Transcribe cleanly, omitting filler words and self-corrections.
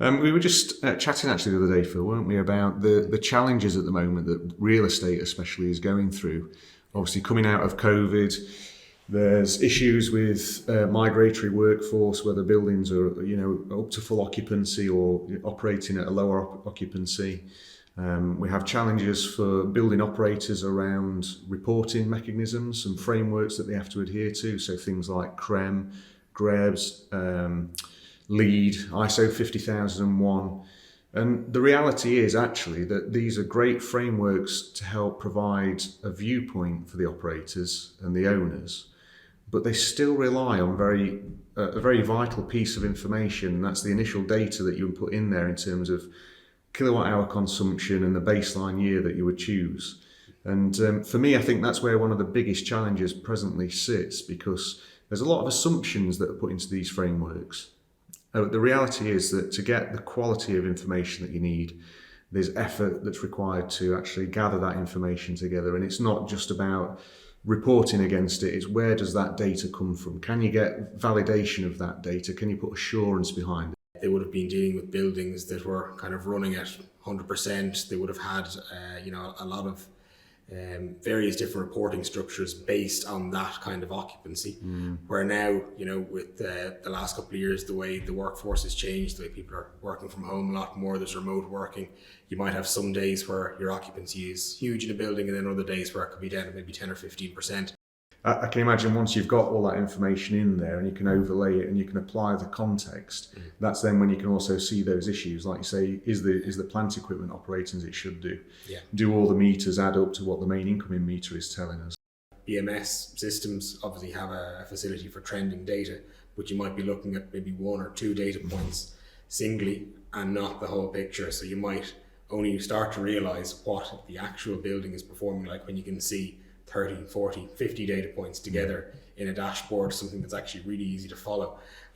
We were just chatting actually the other day, Phil, weren't we, about the challenges at the moment that real estate especially is going through. Obviously, coming out of COVID, there's issues with migratory workforce, whether buildings are up to full occupancy or operating at a lower occupancy. We have challenges for building operators around reporting mechanisms and frameworks that they have to adhere to. So things like CREM, GREBS, LEED, ISO 50001. And the reality is actually that these are great frameworks to help provide a viewpoint for the operators and the owners, but they still rely on a very vital piece of information. That's the initial data that you would put in there in terms of kilowatt hour consumption and the baseline year that you would choose. And for me, I think that's where one of the biggest challenges presently sits, because there's a lot of assumptions that are put into these frameworks. The reality is that to get the quality of information that you need, there's effort that's required to actually gather that information together. And it's not just about reporting against it, it's where does that data come from? Can you get validation of that data? Can you put assurance behind it? They would have been dealing with buildings that were kind of running at 100%. They would have had, a lot of various different reporting structures based on that kind of occupancy. Where now, with the last couple of years, the way the workforce has changed, the way people are working from home a lot more, there's remote working. You might have some days where your occupancy is huge in a building, and then other days where it could be down to maybe 10 or 15%. I can imagine once you've got all that information in there and you can overlay it and you can apply the context, that's then when you can also see those issues. Like you say, is the plant equipment operating as it should do? Yeah. Do all the meters add up to what the main incoming meter is telling us? BMS systems obviously have a facility for trending data, but you might be looking at maybe one or two data points singly and not the whole picture. So you might only start to realize what the actual building is performing like when you can see 30, 40, 50 data points together in a dashboard, something that's actually really easy to follow.